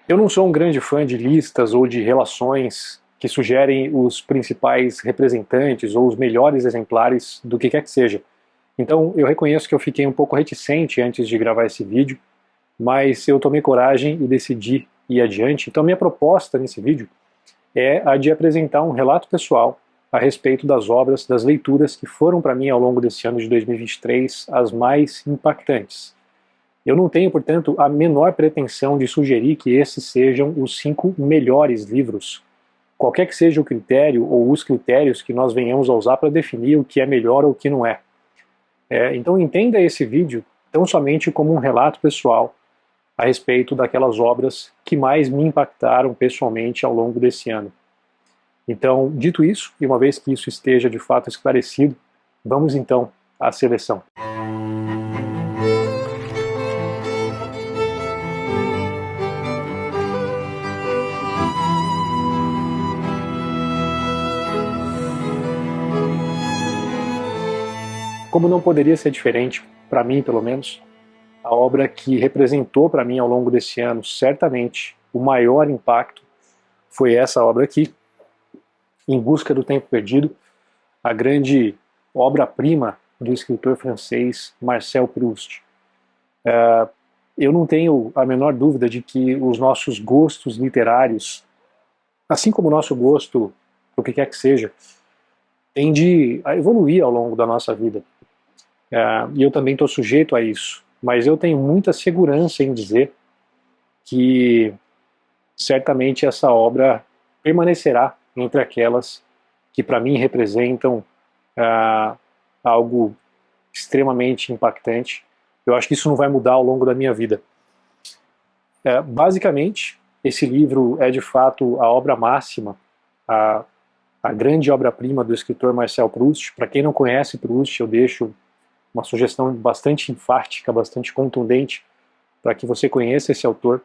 Eu não sou um grande fã de listas ou de relações que sugerem os principais representantes ou os melhores exemplares do que quer que seja. Então eu reconheço que eu fiquei um pouco reticente antes de gravar esse vídeo, mas eu tomei coragem e decidi ir adiante. Então minha proposta nesse vídeo é a de apresentar um relato pessoal a respeito das obras, das leituras que foram para mim ao longo desse ano de 2023 as mais impactantes. Eu não tenho, portanto, a menor pretensão de sugerir que esses sejam os 5 melhores livros, qualquer que seja o critério ou os critérios que nós venhamos a usar para definir o que é melhor ou o que não é. Então entenda esse vídeo tão somente como um relato pessoal a respeito daquelas obras que mais me impactaram pessoalmente ao longo desse ano. Então, dito isso, e uma vez que isso esteja de fato esclarecido, vamos então à seleção. Como não poderia ser diferente, para mim pelo menos, a obra que representou para mim ao longo desse ano, certamente, o maior impacto foi essa obra aqui, Em Busca do Tempo Perdido, a grande obra-prima do escritor francês Marcel Proust. Eu não tenho a menor dúvida de que os nossos gostos literários, assim como o nosso gosto por o que quer que seja, tende a evoluir ao longo da nossa vida. E eu também estou sujeito a isso. Mas eu tenho muita segurança em dizer que certamente essa obra permanecerá entre aquelas que para mim representam algo extremamente impactante. Eu acho que isso não vai mudar ao longo da minha vida. Basicamente, esse livro é de fato a obra máxima, a, a grande obra-prima do escritor Marcel Proust. Para quem não conhece Proust, eu deixo uma sugestão bastante enfática, bastante contundente, para que você conheça esse autor.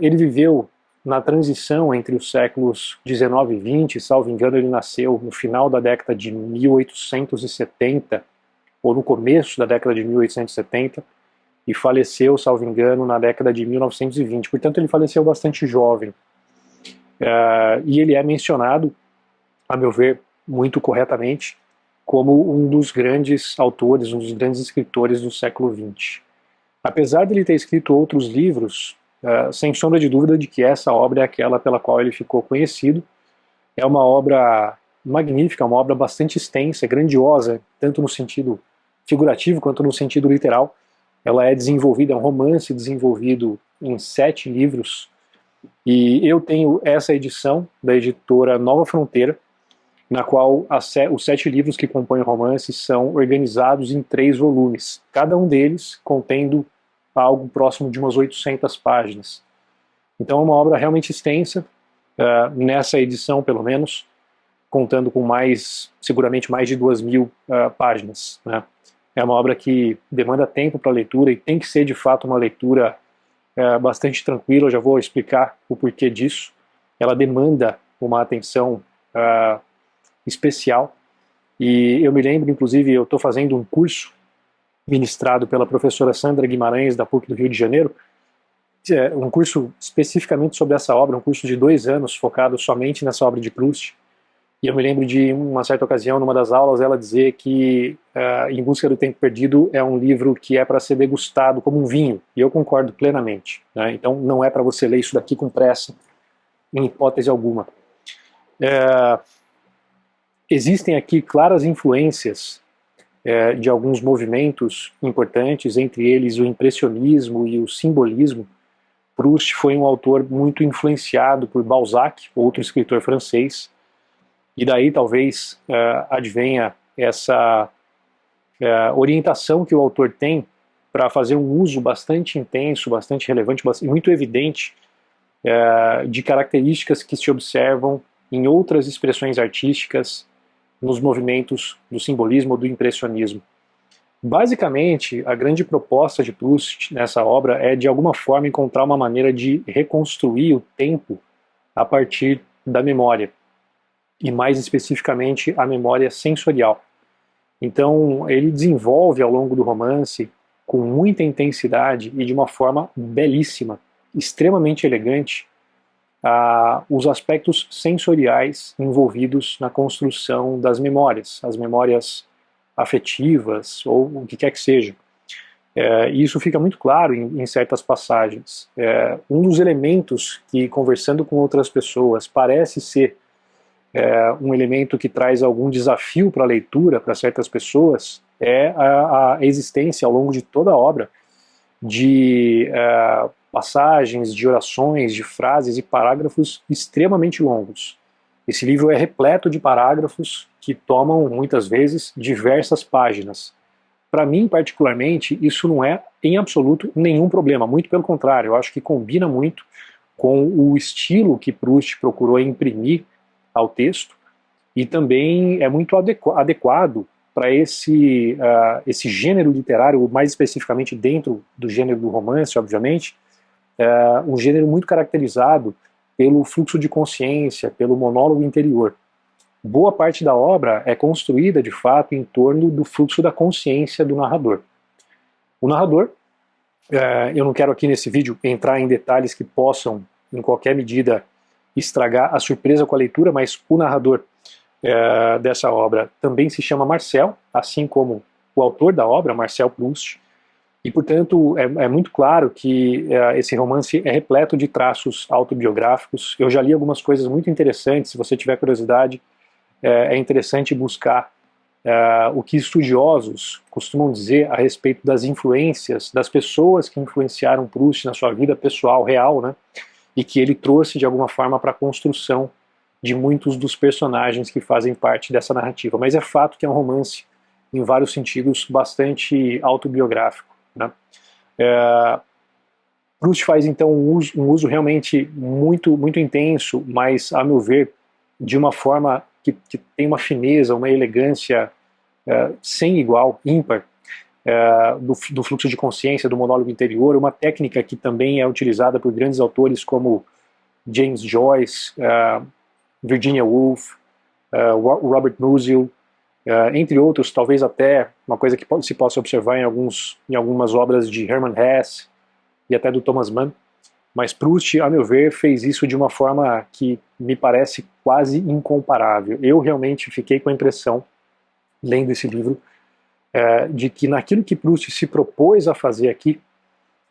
Ele viveu na transição entre os séculos 19 e 20, salvo engano ele nasceu no final da década de 1870, ou no começo da década de 1870, e faleceu, salvo engano, na década de 1920. Portanto, ele faleceu bastante jovem. E ele é mencionado, a meu ver, muito corretamente, como um dos grandes autores, um dos grandes escritores do século XX. Apesar de ele ter escrito outros livros, sem sombra de dúvida de que essa obra é aquela pela qual ele ficou conhecido. É uma obra magnífica, uma obra bastante extensa, grandiosa, tanto no sentido figurativo quanto no sentido literal. Ela é desenvolvida, é um romance desenvolvido em 7 livros, e eu tenho essa edição da editora Nova Fronteira, na qual os 7 livros que compõem o romance são organizados em 3 volumes, cada um deles contendo algo próximo de umas 800 páginas. Então é uma obra realmente extensa, nessa edição pelo menos, contando com seguramente mais de 2.000 páginas, né? É uma obra que demanda tempo para a leitura e tem que ser de fato uma leitura bastante tranquila. Eu já vou explicar o porquê disso. Ela demanda uma atenção especial, e eu me lembro, inclusive, eu estou fazendo um curso ministrado pela professora Sandra Guimarães, da PUC do Rio de Janeiro, um curso especificamente sobre essa obra, um curso de 2 anos focado somente nessa obra de Proust. E eu me lembro de uma certa ocasião, numa das aulas, ela dizer que Em Busca do Tempo Perdido é um livro que é para ser degustado como um vinho, e eu concordo plenamente, né? Então não é para você ler isso daqui com pressa, em hipótese alguma. Existem aqui claras influências de alguns movimentos importantes, entre eles o impressionismo e o simbolismo. Proust foi um autor muito influenciado por Balzac, outro escritor francês, e daí talvez advenha essa orientação que o autor tem para fazer um uso bastante intenso, bastante relevante, muito evidente de características que se observam em outras expressões artísticas nos movimentos do simbolismo ou do impressionismo. Basicamente, a grande proposta de Proust nessa obra é, de alguma forma, encontrar uma maneira de reconstruir o tempo a partir da memória, e mais especificamente a memória sensorial. Então, ele desenvolve ao longo do romance, com muita intensidade e de uma forma belíssima, extremamente elegante os aspectos sensoriais envolvidos na construção das memórias, as memórias afetivas ou o que quer que seja. E isso fica muito claro em certas passagens. Um dos elementos que, conversando com outras pessoas, parece ser um elemento que traz algum desafio para a leitura para certas pessoas é a existência ao longo de toda a obra de passagens, de orações, de frases e parágrafos extremamente longos. Esse livro é repleto de parágrafos que tomam, muitas vezes, diversas páginas. Para mim, particularmente, isso não é, em absoluto, nenhum problema. Muito pelo contrário, eu acho que combina muito com o estilo que Proust procurou imprimir ao texto e também é muito adequado para esse gênero literário, mais especificamente dentro do gênero do romance, obviamente, um gênero muito caracterizado pelo fluxo de consciência, pelo monólogo interior. Boa parte da obra é construída, de fato, em torno do fluxo da consciência do narrador. O narrador, eu não quero aqui nesse vídeo entrar em detalhes que possam, em qualquer medida, estragar a surpresa com a leitura, mas o narrador dessa obra também se chama Marcel, assim como o autor da obra, Marcel Proust, e, portanto, é muito claro que esse romance é repleto de traços autobiográficos. Eu já li algumas coisas muito interessantes, se você tiver curiosidade, é interessante buscar o que estudiosos costumam dizer a respeito das influências das pessoas que influenciaram Proust na sua vida pessoal, real, né? E que ele trouxe de alguma forma para a construção de muitos dos personagens que fazem parte dessa narrativa. Mas é fato que é um romance, em vários sentidos, bastante autobiográfico, né? Proust faz então um uso realmente muito, muito intenso, mas, a meu ver, de uma forma que tem uma fineza, uma elegância sem igual, ímpar, do fluxo de consciência, do monólogo interior, uma técnica que também é utilizada por grandes autores como James Joyce, Virginia Woolf, Robert Musil, entre outros, talvez até uma coisa que se possa observar em algumas obras de Hermann Hesse e até do Thomas Mann. Mas Proust, a meu ver, fez isso de uma forma que me parece quase incomparável. Eu realmente fiquei com a impressão, lendo esse livro, de que naquilo que Proust se propôs a fazer aqui,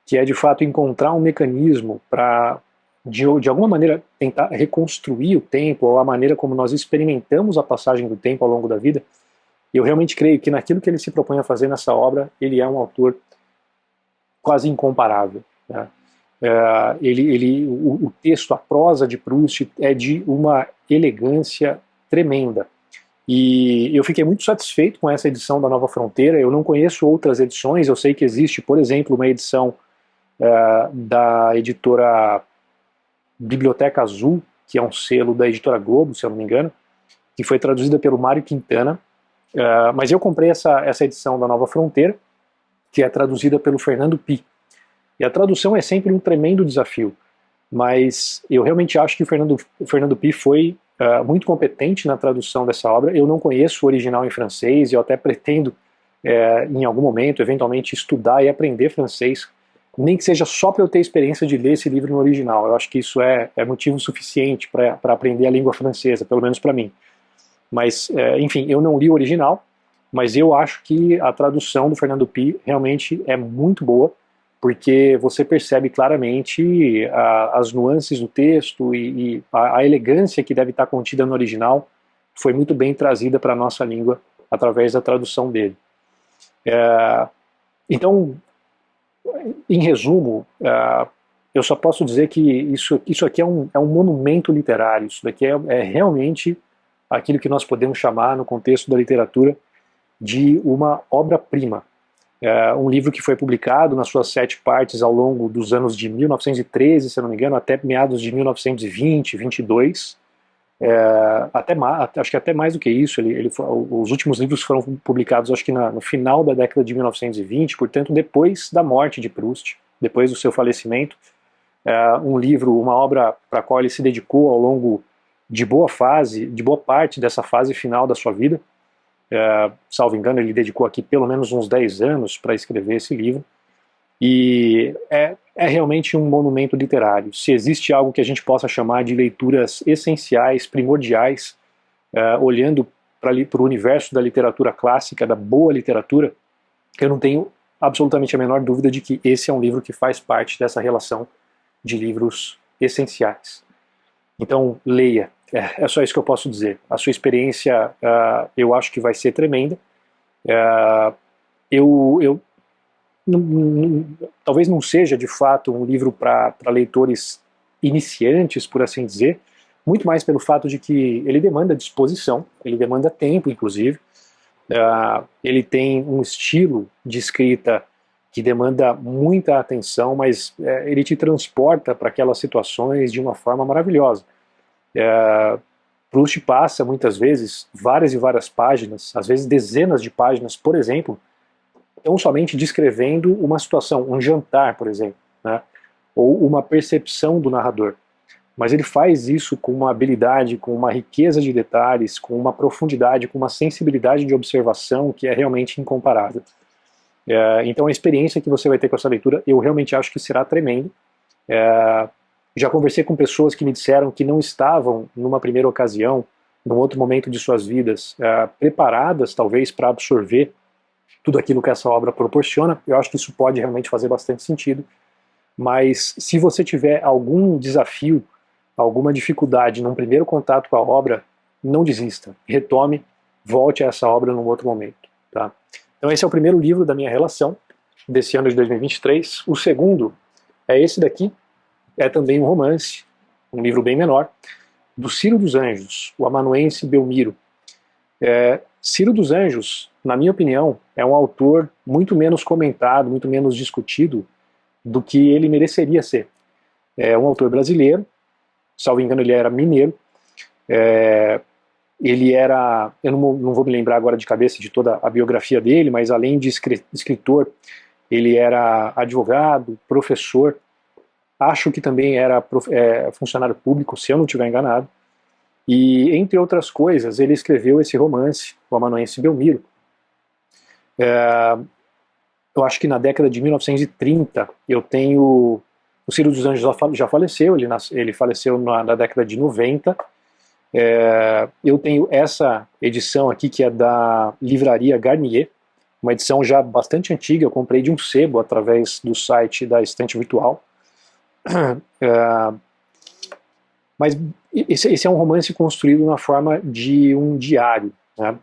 que é de fato encontrar um mecanismo para, de alguma maneira, tentar reconstruir o tempo, ou a maneira como nós experimentamos a passagem do tempo ao longo da vida, eu realmente creio que naquilo que ele se propõe a fazer nessa obra, ele é um autor quase incomparável, né? O texto, a prosa de Proust é de uma elegância tremenda. E eu fiquei muito satisfeito com essa edição da Nova Fronteira. Eu não conheço outras edições, eu sei que existe, por exemplo, uma edição da editora Biblioteca Azul, que é um selo da editora Globo, se eu não me engano, que foi traduzida pelo Mário Quintana. Mas eu comprei essa edição da Nova Fronteira, que é traduzida pelo Fernando Pi. E a tradução é sempre um tremendo desafio, mas eu realmente acho que o Fernando Pi foi muito competente na tradução dessa obra. Eu não conheço o original em francês, e eu até pretendo, em algum momento, eventualmente, estudar e aprender francês, nem que seja só para eu ter experiência de ler esse livro no original. Eu acho que isso é motivo suficiente para aprender a língua francesa, pelo menos para mim. Mas, enfim, eu não li o original, mas eu acho que a tradução do Fernando Pi realmente é muito boa, porque você percebe claramente as nuances do texto e a elegância que deve estar contida no original foi muito bem trazida para a nossa língua através da tradução dele. Então, em resumo, eu só posso dizer que isso aqui é um monumento literário. Isso daqui é realmente aquilo que nós podemos chamar, no contexto da literatura, de uma obra-prima. Um livro que foi publicado nas suas 7 partes ao longo dos anos de 1913, se eu não me engano, até meados de 1920, 22, acho que até mais do que isso. Os últimos livros foram publicados, acho que no final da década de 1920, portanto, depois da morte de Proust, depois do seu falecimento. Um livro, uma obra para a qual ele se dedicou ao longo de boa parte dessa fase final da sua vida. Salvo engano, ele dedicou aqui pelo menos uns 10 anos para escrever esse livro. E é realmente um monumento literário. Se existe algo que a gente possa chamar de leituras essenciais, primordiais, olhando para o universo da literatura clássica, da boa literatura, eu não tenho absolutamente a menor dúvida de que esse é um livro que faz parte dessa relação de livros essenciais. Então, leia. É só isso que eu posso dizer. A sua experiência, eu acho que vai ser tremenda. Eu talvez não seja, de fato, um livro para leitores iniciantes, por assim dizer, muito mais pelo fato de que ele demanda disposição, ele demanda tempo, inclusive. Ele tem um estilo de escrita que demanda muita atenção, mas ele te transporta para aquelas situações de uma forma maravilhosa. Proust passa, muitas vezes, várias e várias páginas, às vezes dezenas de páginas, por exemplo, tão somente descrevendo uma situação, um jantar, por exemplo, né? Ou uma percepção do narrador. Mas ele faz isso com uma habilidade, com uma riqueza de detalhes, com uma profundidade, com uma sensibilidade de observação que é realmente incomparável. Então a experiência que você vai ter com essa leitura, eu realmente acho que será tremenda. Já conversei com pessoas que me disseram que não estavam, numa primeira ocasião, num outro momento de suas vidas, preparadas talvez para absorver tudo aquilo que essa obra proporciona. Eu acho que isso pode realmente fazer bastante sentido. Mas se você tiver algum desafio, alguma dificuldade num primeiro contato com a obra, não desista, retome, volte a essa obra num outro momento. Tá? Então esse é o primeiro livro da minha relação, desse ano de 2023. O segundo é esse daqui, é também um romance, um livro bem menor, do Ciro dos Anjos, o amanuense Belmiro. Ciro dos Anjos, na minha opinião, é um autor muito menos comentado, muito menos discutido do que ele mereceria ser. É um autor brasileiro, salvo engano ele era mineiro, ele era, eu não vou me lembrar agora de cabeça de toda a biografia dele, mas além de escritor, ele era advogado, professor, acho que também era funcionário público, se eu não estiver enganado, e entre outras coisas ele escreveu esse romance, o amanuense Belmiro. Eu acho que na década de 1930 eu tenho... O Ciro dos Anjos já faleceu, ele faleceu na década de 90. Eu tenho essa edição aqui que é da Livraria Garnier, uma edição já bastante antiga, eu comprei de um sebo através do site da Estante Virtual. Mas esse é um romance construído na forma de um diário, né?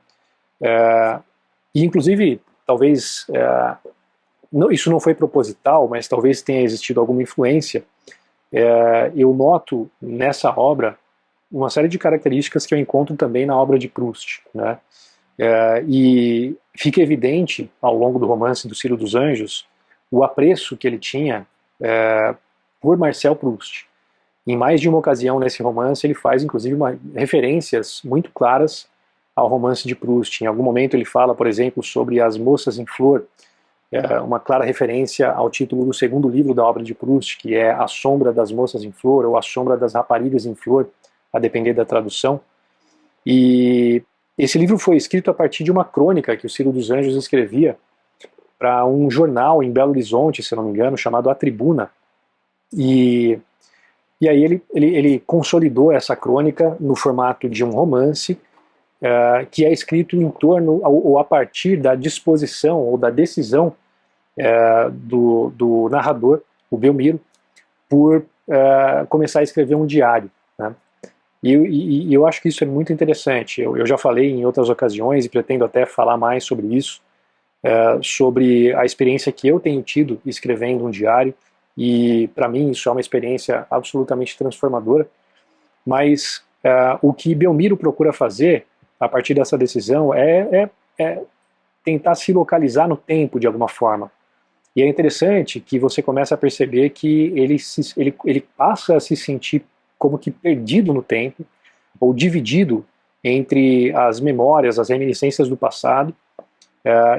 E inclusive, talvez... isso não foi proposital, mas talvez tenha existido alguma influência. Eu noto nessa obra uma série de características que eu encontro também na obra de Proust, né? E fica evidente ao longo do romance do Ciro dos Anjos o apreço que ele tinha por Marcel Proust. Em mais de uma ocasião nesse romance ele faz inclusive referências muito claras ao romance de Proust. Em algum momento ele fala, por exemplo, sobre As Moças em Flor, uma clara referência ao título do segundo livro da obra de Proust, que é A Sombra das Moças em Flor, ou A Sombra das Raparigas em Flor, a depender da tradução. E esse livro foi escrito a partir de uma crônica que o Ciro dos Anjos escrevia para um jornal em Belo Horizonte, se não me engano, chamado A Tribuna. E aí ele consolidou essa crônica no formato de um romance, que é escrito em torno ou a partir da disposição ou da decisão do narrador, o Belmiro, por começar a escrever um diário, né? E eu acho que isso é muito interessante. Eu já falei em outras ocasiões e pretendo até falar mais sobre isso, sobre a experiência que eu tenho tido escrevendo um diário, e para mim isso é uma experiência absolutamente transformadora. Mas o que Belmiro procura fazer a partir dessa decisão é tentar se localizar no tempo de alguma forma. E é interessante que você começa a perceber que ele passa a se sentir como que perdido no tempo, ou dividido entre as memórias, as reminiscências do passado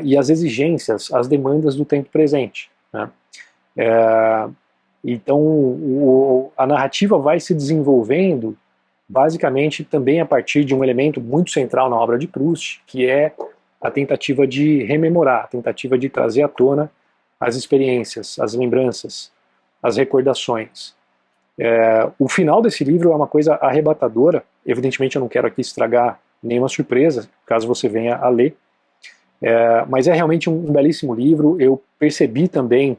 e as exigências, as demandas do tempo presente, né? Então a narrativa vai se desenvolvendo basicamente também a partir de um elemento muito central na obra de Proust, que é a tentativa de rememorar, a tentativa de trazer à tona as experiências, as lembranças, as recordações. O final desse livro é uma coisa arrebatadora. Evidentemente eu não quero aqui estragar nenhuma surpresa, caso você venha a ler, mas é realmente um belíssimo livro. Eu percebi também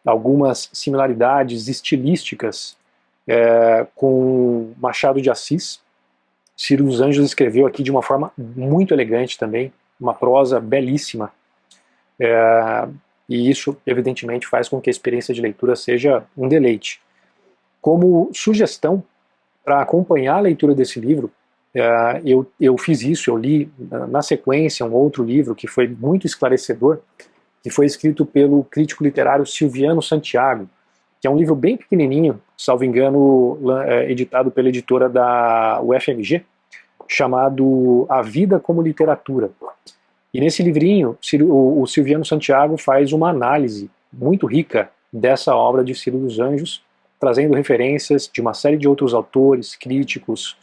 algumas similaridades estilísticas com Machado de Assis. Ciro dos Anjos escreveu aqui de uma forma muito elegante também, uma prosa belíssima, e isso evidentemente faz com que a experiência de leitura seja um deleite. Como sugestão para acompanhar a leitura desse livro, eu fiz isso, eu li na sequência um outro livro que foi muito esclarecedor, que foi escrito pelo crítico literário Silviano Santiago, que é um livro bem pequenininho, salvo engano, editado pela editora da UFMG, chamado A Vida como Literatura. E nesse livrinho, o Silviano Santiago faz uma análise muito rica dessa obra de Ciro dos Anjos, trazendo referências de uma série de outros autores, críticos,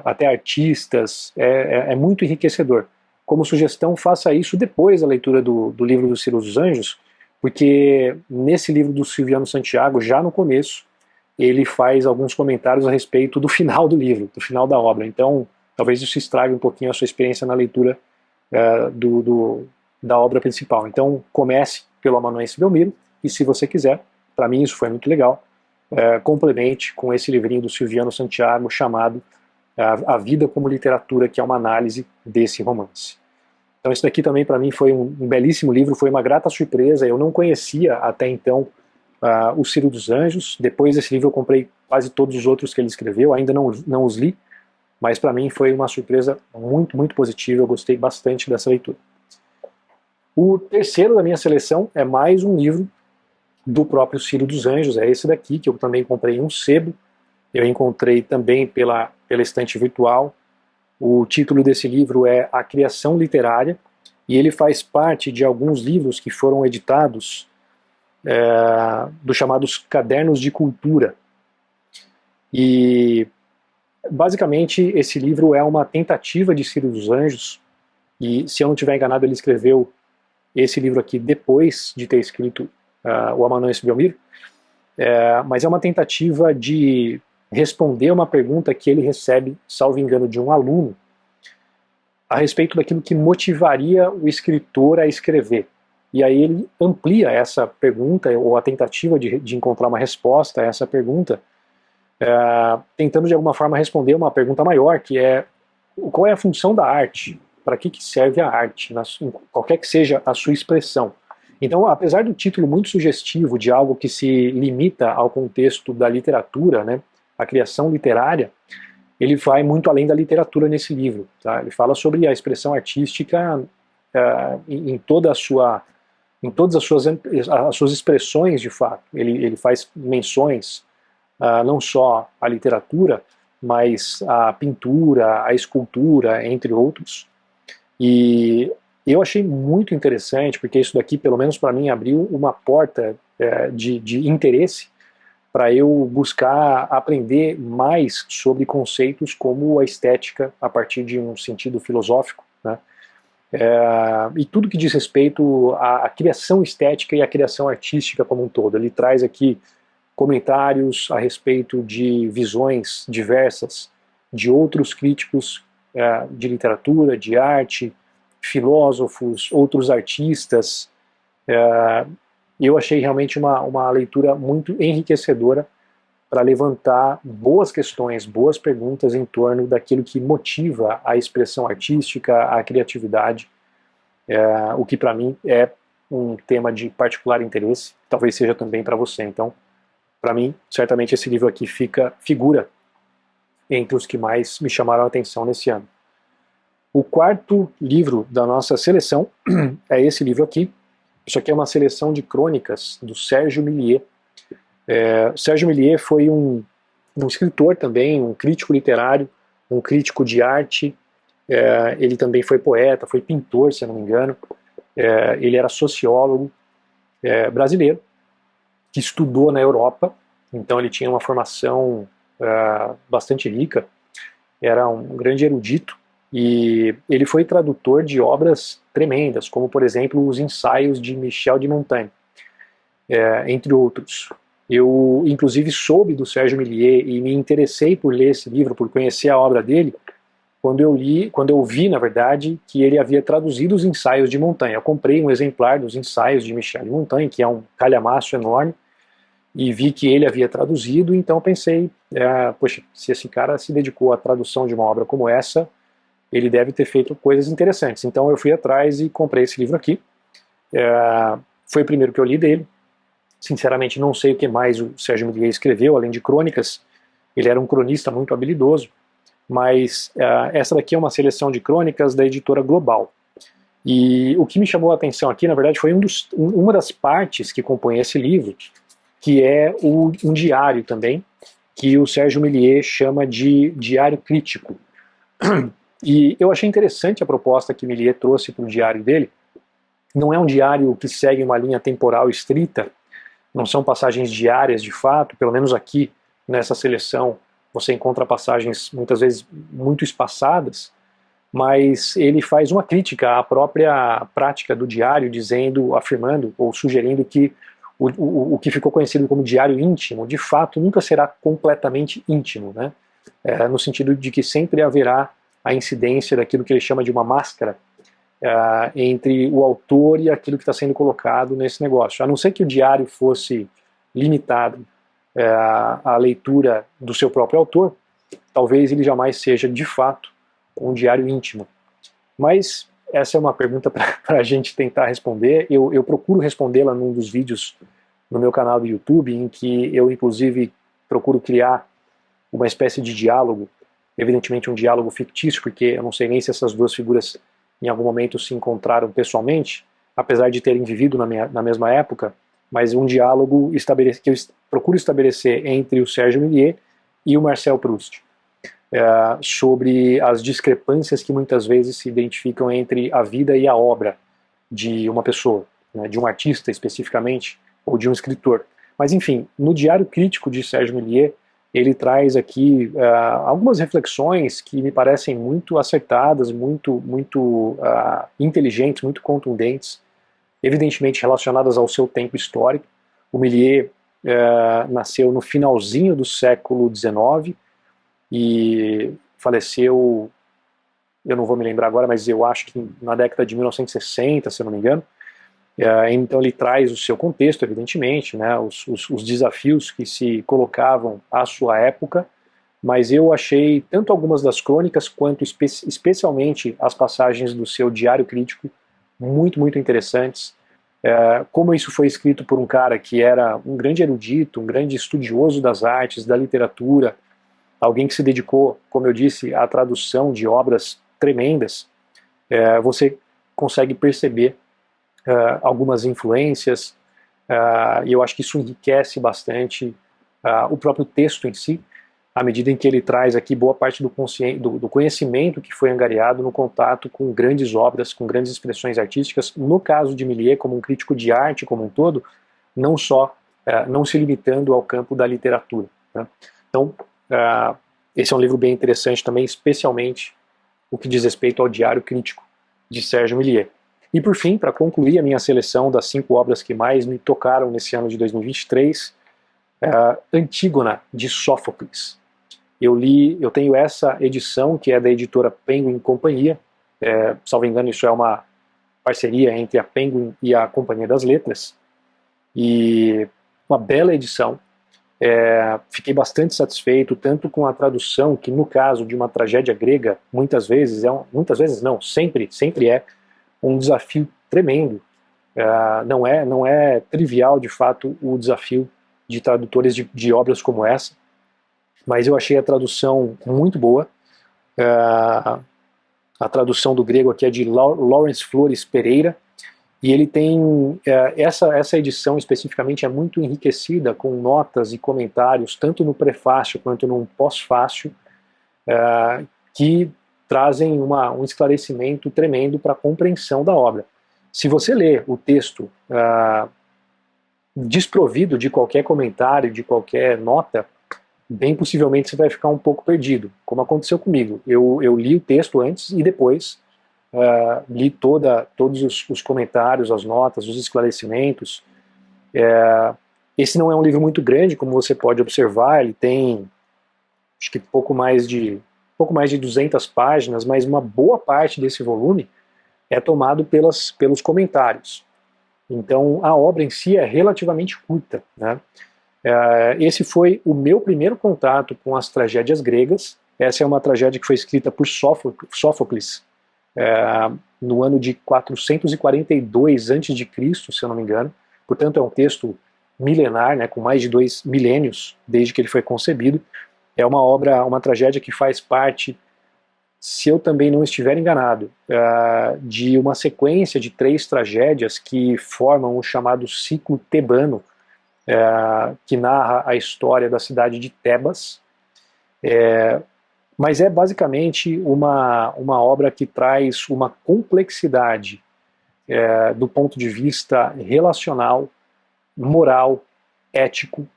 até artistas. É muito enriquecedor. Como sugestão, faça isso depois da leitura do livro do Ciro dos Anjos, porque nesse livro do Silviano Santiago, já no começo, ele faz alguns comentários a respeito do final do livro, do final da obra. Então, talvez isso estrague um pouquinho a sua experiência na leitura da obra principal. Então, comece pelo Amanuense Belmiro, e se você quiser, para mim isso foi muito legal, complemente com esse livrinho do Silviano Santiago chamado A Vida como Literatura, que é uma análise desse romance. Então isso daqui também para mim foi um belíssimo livro, foi uma grata surpresa. Eu não conhecia até então o Ciro dos Anjos. Depois desse livro eu comprei quase todos os outros que ele escreveu, ainda não os li, mas para mim foi uma surpresa muito, muito positiva. Eu gostei bastante dessa leitura. O terceiro da minha seleção é mais um livro do próprio Ciro dos Anjos, é esse daqui, que eu também comprei em um sebo. Eu encontrei também pela estante virtual. O título desse livro é A Criação Literária, e ele faz parte de alguns livros que foram editados dos chamados Cadernos de Cultura. E basicamente esse livro é uma tentativa de Ciro dos Anjos, e se eu não estiver enganado ele escreveu esse livro aqui depois de ter escrito o Amanuense Belmiro, mas é uma tentativa de responder uma pergunta que ele recebe, salvo engano, de um aluno, a respeito daquilo que motivaria o escritor a escrever. E aí ele amplia essa pergunta, ou a tentativa de encontrar uma resposta a essa pergunta, tentando de alguma forma responder uma pergunta maior, que é: qual é a função da arte? Para que serve a arte, qualquer que seja a sua expressão? Então, apesar do título muito sugestivo de algo que se limita ao contexto da literatura, né, a criação literária, ele vai muito além da literatura nesse livro. Tá? Ele fala sobre a expressão artística em todas as suas expressões, de fato. Ele faz menções não só à literatura, mas à pintura, à escultura, entre outros. E eu achei muito interessante, porque isso daqui, pelo menos para mim, abriu uma porta de interesse para eu buscar aprender mais sobre conceitos como a estética a partir de um sentido filosófico, né? E tudo que diz respeito à criação estética e à criação artística como um todo. Ele traz aqui comentários a respeito de visões diversas de outros críticos de literatura, de arte, filósofos, outros artistas. Eu achei realmente uma leitura muito enriquecedora para levantar boas questões, boas perguntas em torno daquilo que motiva a expressão artística, a criatividade, o que para mim é um tema de particular interesse, talvez seja também para você. Então, para mim, certamente esse livro aqui figura entre os que mais me chamaram a atenção nesse ano. O quarto livro da nossa seleção é esse livro aqui. Isso aqui é uma seleção de crônicas do Sérgio Milliet. Sérgio Milliet foi um escritor também, um crítico literário, um crítico de arte. Ele também foi poeta, foi pintor, se eu não me engano. Ele era sociólogo brasileiro, que estudou na Europa, então ele tinha uma formação bastante rica, era um grande erudito. E ele foi tradutor de obras tremendas, como por exemplo os ensaios de Michel de Montaigne, entre outros. Eu inclusive soube do Sérgio Milliet e me interessei por ler esse livro, por conhecer a obra dele, quando eu vi, na verdade, que ele havia traduzido os ensaios de Montaigne. Eu comprei um exemplar dos ensaios de Michel de Montaigne, que é um calhamaço enorme, e vi que ele havia traduzido, então pensei, poxa, se esse cara se dedicou à tradução de uma obra como essa, ele deve ter feito coisas interessantes. Então eu fui atrás e comprei esse livro aqui. Foi o primeiro que eu li dele. Sinceramente, não sei o que mais o Sérgio Milliet escreveu, além de crônicas. Ele era um cronista muito habilidoso, mas essa daqui é uma seleção de crônicas da editora Global. E o que me chamou a atenção aqui, na verdade, foi uma das partes que compõe esse livro, que é um diário também, que o Sérgio Milliet chama de diário crítico. E eu achei interessante a proposta que Milliet trouxe para o diário dele. Não é um diário que segue uma linha temporal estrita, não são passagens diárias de fato, pelo menos aqui nessa seleção você encontra passagens muitas vezes muito espaçadas, mas ele faz uma crítica à própria prática do diário, afirmando ou sugerindo que o que ficou conhecido como diário íntimo, de fato nunca será completamente íntimo, né? No sentido de que sempre haverá a incidência daquilo que ele chama de uma máscara entre o autor e aquilo que está sendo colocado nesse negócio. A não ser que o diário fosse limitado à leitura do seu próprio autor, talvez ele jamais seja de fato um diário íntimo. Mas essa é uma pergunta para a gente tentar responder. Eu procuro respondê-la num dos vídeos no meu canal do YouTube, em que eu inclusive procuro criar uma espécie de diálogo, evidentemente um diálogo fictício, porque eu não sei nem se essas duas figuras em algum momento se encontraram pessoalmente, apesar de terem vivido na mesma época, mas um diálogo que eu procuro estabelecer entre o Sérgio Milliet e o Marcel Proust, sobre as discrepâncias que muitas vezes se identificam entre a vida e a obra de uma pessoa, né, de um artista especificamente, ou de um escritor. Mas enfim, no Diário Crítico de Sérgio Milliet, ele traz aqui algumas reflexões que me parecem muito acertadas, muito inteligentes, muito contundentes, evidentemente relacionadas ao seu tempo histórico. O Milliet nasceu no finalzinho do século XIX e faleceu, eu não vou me lembrar agora, mas eu acho que na década de 1960, se eu não me engano. Então ele traz o seu contexto, evidentemente, né, os desafios que se colocavam à sua época, mas eu achei tanto algumas das crônicas quanto especialmente as passagens do seu diário crítico muito interessantes. Como isso foi escrito por um cara que era um grande erudito, um grande estudioso das artes, da literatura, alguém que se dedicou, como eu disse, à tradução de obras tremendas, você consegue perceber algumas influências, e eu acho que isso enriquece bastante o próprio texto em si, à medida em que ele traz aqui boa parte do conhecimento que foi angariado no contato com grandes obras, com grandes expressões artísticas, no caso de Milliet, como um crítico de arte como um todo, não só, não se limitando ao campo da literatura, né? Então, esse é um livro bem interessante também, especialmente o que diz respeito ao Diário Crítico de Sérgio Milliet. E por fim, para concluir a minha seleção das 5 obras que mais me tocaram nesse ano de 2023, Antígona, de Sófocles. Eu tenho essa edição, que é da editora Penguin Companhia, salvo engano isso é uma parceria entre a Penguin e a Companhia das Letras, e uma bela edição. Fiquei bastante satisfeito, tanto com a tradução, que no caso de uma tragédia grega, muitas vezes não, sempre é um desafio tremendo. Não é trivial, de fato, o desafio de tradutores de obras como essa, mas eu achei a tradução muito boa. A tradução do grego aqui é de Lawrence Flores Pereira, e ele tem, essa edição especificamente é muito enriquecida com notas e comentários, tanto no prefácio quanto no pós-fácio, que trazem um esclarecimento tremendo para a compreensão da obra. Se você lê o texto desprovido de qualquer comentário, de qualquer nota, bem possivelmente você vai ficar um pouco perdido, como aconteceu comigo. Eu li o texto antes e depois li todos os comentários, as notas, os esclarecimentos. Esse não é um livro muito grande, como você pode observar, ele tem acho que pouco mais de 200 páginas, mas uma boa parte desse volume é tomado pelos comentários. Então a obra em si é relativamente curta, né? Esse foi o meu primeiro contato com as tragédias gregas. Essa é uma tragédia que foi escrita por Sófocles no ano de 442 a.C., se eu não me engano. Portanto, é um texto milenar, né, com mais de 2 milênios desde que ele foi concebido. É uma obra, uma tragédia que faz parte, se eu também não estiver enganado, de uma sequência de 3 tragédias que formam o chamado ciclo tebano, que narra a história da cidade de Tebas. Mas é basicamente uma obra que traz uma complexidade do ponto de vista relacional, moral, ético,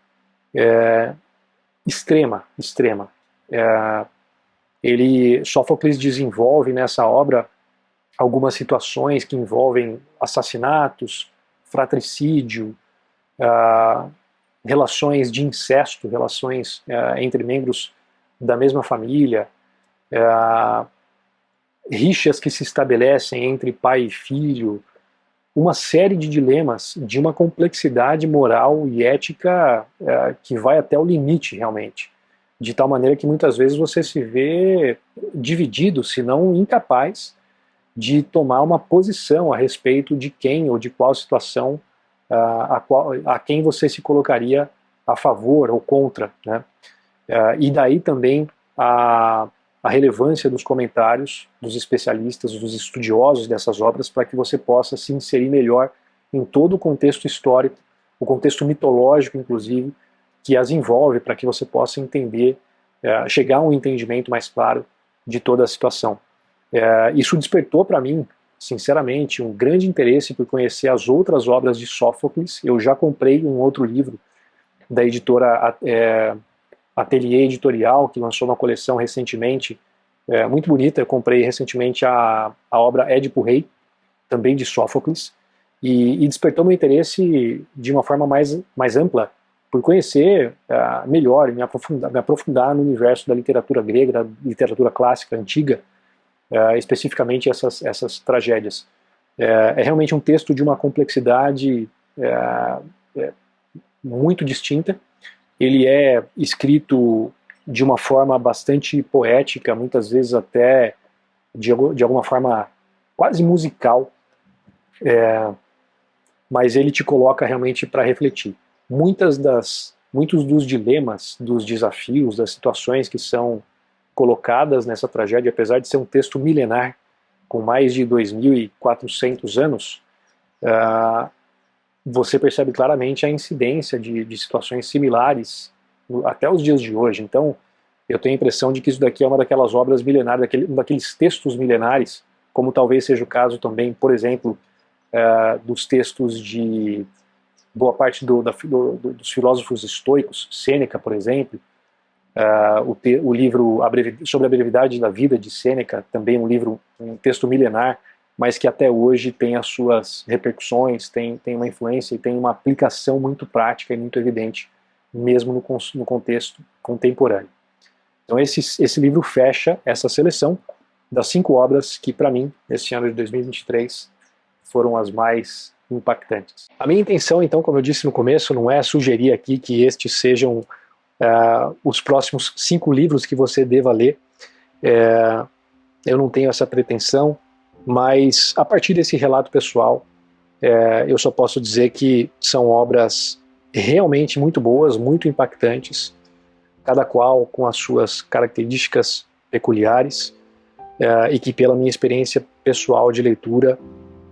extrema. Sófocles desenvolve nessa obra algumas situações que envolvem assassinatos, fratricídio, relações de incesto, relações entre membros da mesma família, rixas que se estabelecem entre pai e filho, uma série de dilemas de uma complexidade moral e ética que vai até o limite, realmente. De tal maneira que muitas vezes você se vê dividido, se não incapaz, de tomar uma posição a respeito de quem ou de qual situação a quem você se colocaria a favor ou contra, né? E daí também a relevância dos comentários dos especialistas, dos estudiosos dessas obras, para que você possa se inserir melhor em todo o contexto histórico, o contexto mitológico, inclusive, que as envolve, para que você possa entender, chegar a um entendimento mais claro de toda a situação. Isso despertou para mim, sinceramente, um grande interesse por conhecer as outras obras de Sófocles. Eu já comprei um outro livro da editora Atelier Editorial, que lançou uma coleção recentemente, muito bonita. Eu comprei recentemente a obra Édipo Rei, também de Sófocles, e despertou meu interesse de uma forma mais ampla, por conhecer melhor e me aprofundar no universo da literatura grega, da literatura clássica, antiga, especificamente essas tragédias. É realmente um texto de uma complexidade muito distinta. Ele é escrito de uma forma bastante poética, muitas vezes até de alguma forma quase musical, mas ele te coloca realmente para refletir. Muitos dos dilemas, dos desafios, das situações que são colocadas nessa tragédia, apesar de ser um texto milenar, com mais de 2.400 anos, você percebe claramente a incidência de situações similares até os dias de hoje. Então, eu tenho a impressão de que isso daqui é uma daquelas obras milenares, daqueles textos milenares, como talvez seja o caso também, por exemplo, dos textos de boa parte dos filósofos estoicos, Sêneca, por exemplo. O livro sobre a brevidade da vida de Sêneca, também um texto milenar, mas que até hoje tem as suas repercussões, tem uma influência e tem uma aplicação muito prática e muito evidente, mesmo no contexto contemporâneo. Então esse livro fecha essa seleção das 5 obras que, para mim, nesse ano de 2023, foram as mais impactantes. A minha intenção, então, como eu disse no começo, não é sugerir aqui que estes sejam os próximos 5 livros que você deva ler. Eu não tenho essa pretensão, mas a partir desse relato pessoal, eu só posso dizer que são obras realmente muito boas, muito impactantes, cada qual com as suas características peculiares, e que, pela minha experiência pessoal de leitura,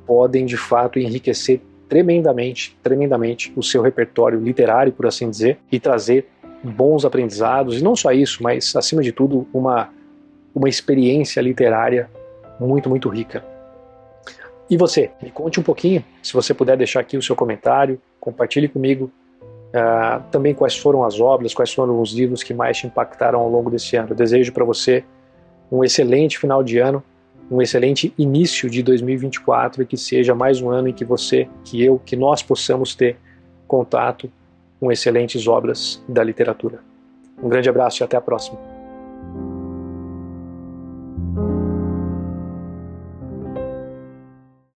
podem de fato enriquecer tremendamente o seu repertório literário, por assim dizer, e trazer bons aprendizados, e não só isso, mas acima de tudo uma experiência literária muito, muito rica. E você? Me conte um pouquinho, se você puder deixar aqui o seu comentário, compartilhe comigo também quais foram as obras, quais foram os livros que mais te impactaram ao longo desse ano. Eu desejo para você um excelente final de ano, um excelente início de 2024 e que seja mais um ano em que você, que eu, que nós possamos ter contato com excelentes obras da literatura. Um grande abraço e até a próxima.